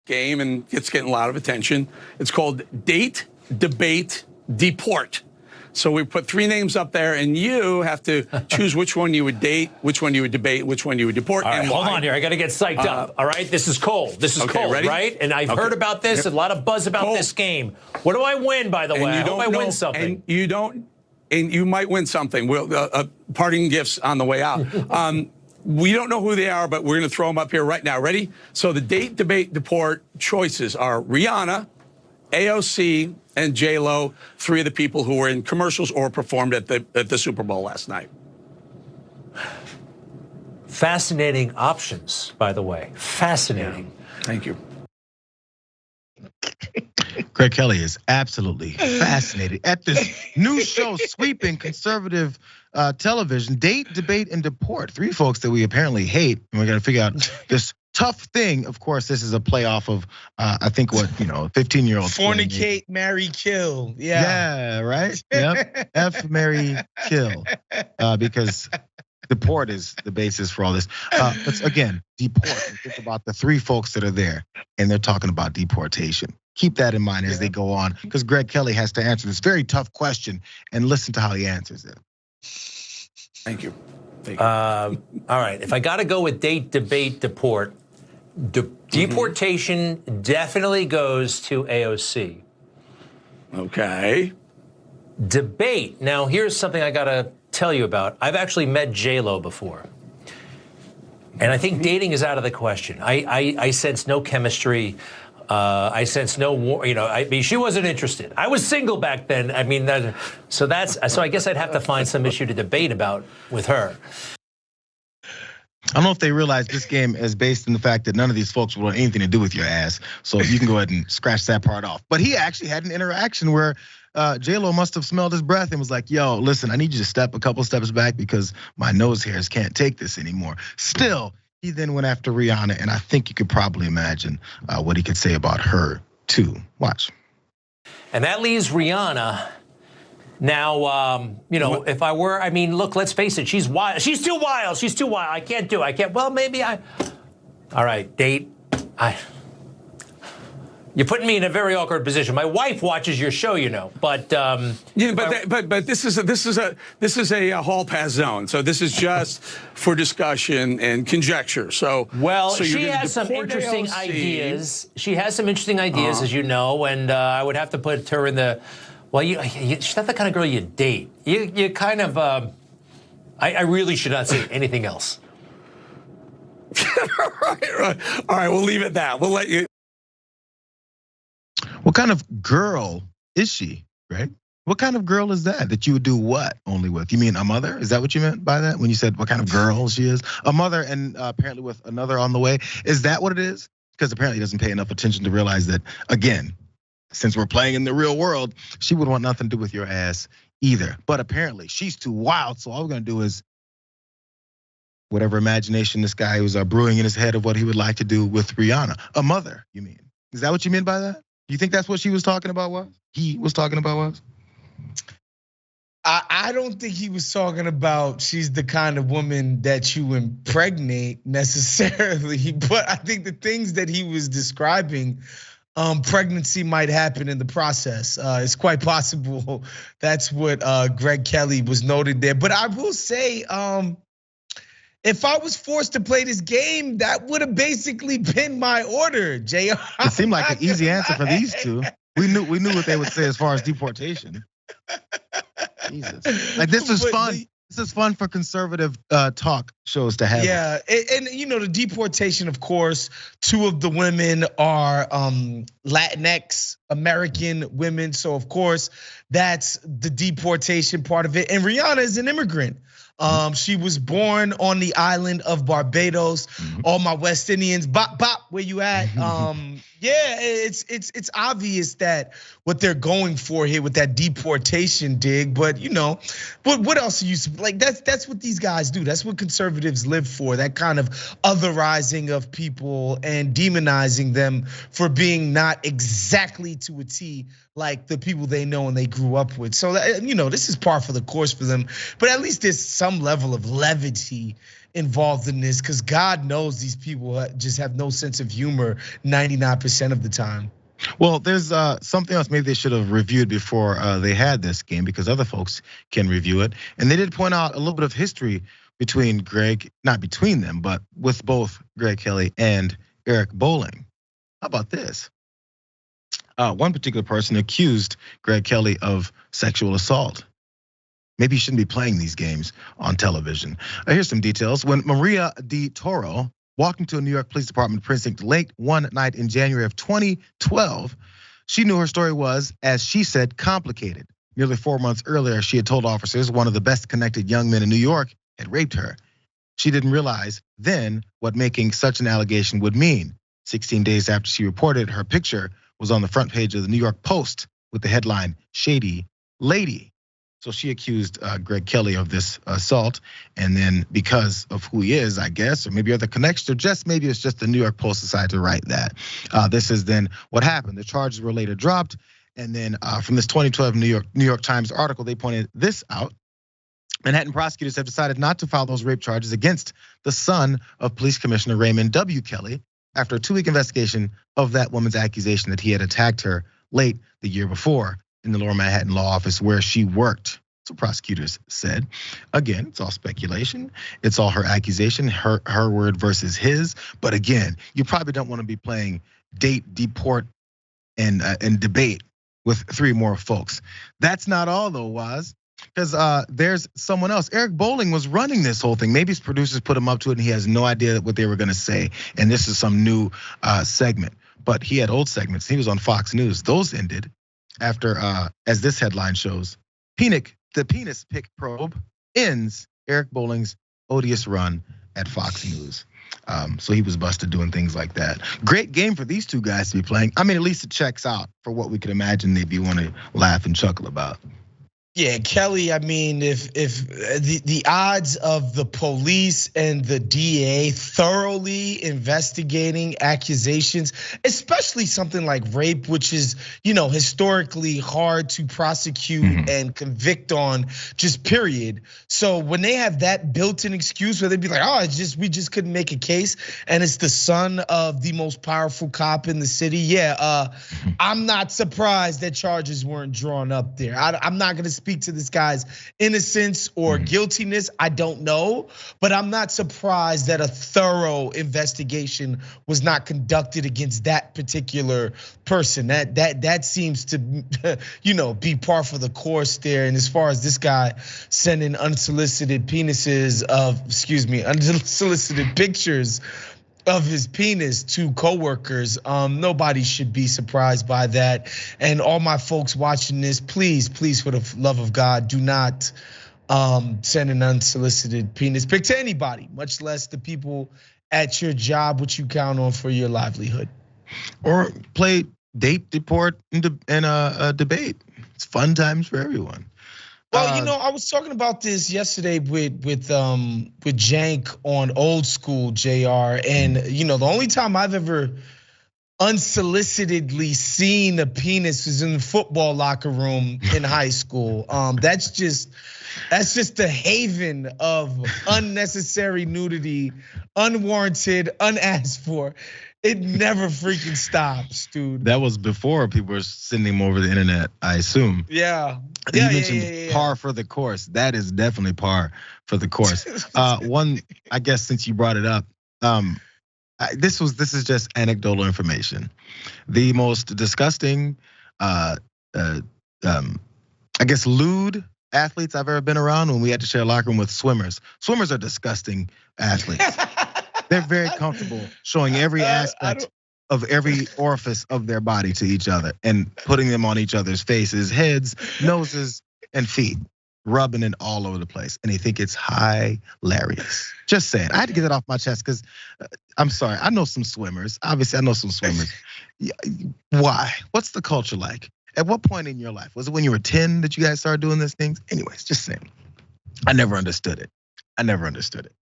game, and it's getting a lot of attention. It's called Date, Debate, Deport. So we put 3 names up there, and you have to choose which one you would date, which one you would debate, which one you would deport, and why. Hold on here. I got to get psyched up. All right, this is cold. This is cold, ready? right? And I've heard about this. A lot of buzz about this game. What do I win, by the way? I hope I win something. And you might win something. We'll parting gifts on the way out. We don't know who they are, but we're going to throw them up here right now. Ready? So the date, debate, deport choices are Rihanna, AOC, and J-Lo, 3 of the people who were in commercials or performed at the Super Bowl last night. Fascinating options, by the way. Fascinating. Yeah. Thank you. Greg Kelly is absolutely fascinated at this new show sweeping conservative television, Date, Debate, and Deport. 3 folks that we apparently hate, and we're gonna figure out this tough thing. Of course, this is a playoff of I think 15-year-old. Fornicate, marry, kill. Yeah, right. Yep. F, marry, kill. Because deport is the basis for all this. But again, deport. Think about the 3 folks that are there, and they're talking about deportation. Keep that in mind as they go on, because Greg Kelly has to answer this very tough question, and listen to how he answers it. Thank you. All right, if I got to go with date, debate, deport, deportation definitely goes to AOC. Okay. Debate. Now, here's something I got to tell you about. I've actually met J-Lo before. And I think dating is out of the question. I sense no chemistry. I sense no, I mean, she wasn't interested. I was single back then. I mean, so I guess I'd have to find some issue to debate about with her. I don't know if they realize this game is based on the fact that none of these folks will want anything to do with your ass. So you can go ahead and scratch that part off. But he actually had an interaction where J-Lo must have smelled his breath and was like, yo, listen, I need you to step a couple steps back because my nose hairs can't take this anymore. Still, he then went after Rihanna, and I think you could probably imagine what he could say about her too. Watch. And that leaves Rihanna. Now, if I were, I mean, look, let's face it, she's wild. She's too wild. She's too wild. I can't do it. I can't. Well, maybe all right, date. You're putting me in a very awkward position. My wife watches your show, but but this is a hall pass zone. So this is just for discussion and conjecture. So she has some interesting ideas. She has some interesting ideas, as you know, and I would have to put her in the. Well, she's not the kind of girl you date. You kind of. I really should not say anything else. Right. All right, we'll leave it at that. We'll let you. What kind of girl is she, right? What kind of girl is that you would do what only with? You mean a mother? Is that what you meant by that when you said what kind of girl she is? A mother and apparently with another on the way. Is that what it is? Because apparently he doesn't pay enough attention to realize that, again, since we're playing in the real world, she would want nothing to do with your ass either. But apparently she's too wild, so all we're gonna do is whatever imagination this guy was brewing in his head of what he would like to do with Rihanna. A mother, you mean? Is that what you meant by that? You think that's what she was talking about? He was talking about? I don't think he was talking about she's the kind of woman that you impregnate necessarily, but I think the things that he was describing, pregnancy might happen in the process. It's quite possible that's what Greg Kelly was noted there. But I will say, if I was forced to play this game, that would have basically been my order, Jayar. It seemed like an easy answer for these two. We knew what they would say as far as deportation. Jesus. Like this is fun. This is fun for conservative talk shows to have. Yeah, and the deportation, of course, 2 of the women are Latinx American women. So of course, that's the deportation part of it. And Rihanna is an immigrant. She was born on the island of Barbados. All my West Indians, bop, where you at? Yeah, it's obvious that what they're going for here with that deportation dig, but what else are you like? That's what these guys do. That's what conservatives live for. That kind of otherizing of people and demonizing them for being not exactly to a T like the people they know and they grew up with. So this is par for the course for them. But at least there's some level of levity involved in this, because God knows these people just have no sense of humor 99% of the time. Well, there's something else maybe they should have reviewed before they had this game, because other folks can review it. And they did point out a little bit of history between Greg, not between them, but with both Greg Kelly and Eric Bolling. How about this? One particular person accused Greg Kelly of sexual assault. Maybe you shouldn't be playing these games on television. Here's some details. When Maria Di Toro walked into a New York Police Department precinct late one night in January of 2012, she knew her story was, as she said, complicated. Nearly 4 months earlier, she had told officers one of the best connected young men in New York had raped her. She didn't realize then what making such an allegation would mean. 16 days after she reported, her picture was on the front page of the New York Post with the headline, "Shady Lady." So she accused Greg Kelly of this assault, and then because of who he is, I guess, or maybe other connections, or just maybe it's just the New York Post decided to write that. This is then what happened. The charges were later dropped, and then from this 2012 New York Times article, they pointed this out. Manhattan prosecutors have decided not to file those rape charges against the son of Police Commissioner Raymond W. Kelly after a 2-week investigation of that woman's accusation that he had attacked her late the year before in the Lower Manhattan law office where she worked. So prosecutors said. Again, it's all speculation. It's all her accusation, her word versus his. But again, you probably don't want to be playing date, deport, and debate with 3 more folks. That's not all though, Waz. Because there's someone else. Eric Bolling was running this whole thing. Maybe his producers put him up to it and he has no idea what they were gonna say. And this is some new segment. But he had old segments. He was on Fox News. Those ended after, as this headline shows, the penis pic probe ends Eric Bolling's odious run at Fox News. So he was busted doing things like that. Great game for these 2 guys to be playing. I mean, at least it checks out for what we could imagine they'd be want to laugh and chuckle about. Yeah, Kelly, I mean, if the odds of the police and the DA thoroughly investigating accusations, especially something like rape, which is, historically hard to prosecute and convict on, just period. So when they have that built-in excuse where they'd be like, oh, we just couldn't make a case, and it's the son of the most powerful cop in the city. Yeah, I'm not surprised that charges weren't drawn up there. I'm not gonna speak to this guy's innocence or guiltiness. I don't know, but I'm not surprised that a thorough investigation was not conducted against that particular person. That seems to, be par for the course there. And as far as this guy sending unsolicited unsolicited pictures of his penis to coworkers, nobody should be surprised by that. And all my folks watching this, please, for the love of God, do not send an unsolicited penis pic to anybody, much less the people at your job, which you count on for your livelihood. Or play date, deport, and debate. It's fun times for everyone. Well, I was talking about this yesterday with Jank on Old School, JR, and the only time I've ever unsolicitedly seen a penis was in the football locker room in high school. That's just the haven of unnecessary nudity, unwarranted, unasked for. It never freaking stops, dude. That was before people were sending them over the internet, I assume. Yeah. You mentioned par for the course. That is definitely par for the course. One, I guess since you brought it up, this is just anecdotal information. The most disgusting, I guess, lewd athletes I've ever been around when we had to share a locker room with swimmers. Swimmers are disgusting athletes. They're very comfortable showing every aspect of every orifice of their body to each other and putting them on each other's faces, heads, noses, and feet, rubbing it all over the place. And they think it's hilarious. Just saying. I had to get that off my chest because I'm sorry. I know some swimmers. Obviously, I know some swimmers. Why? What's the culture like? At what point in your life? Was it when you were 10 that you guys started doing these things? Anyways, just saying. I never understood it.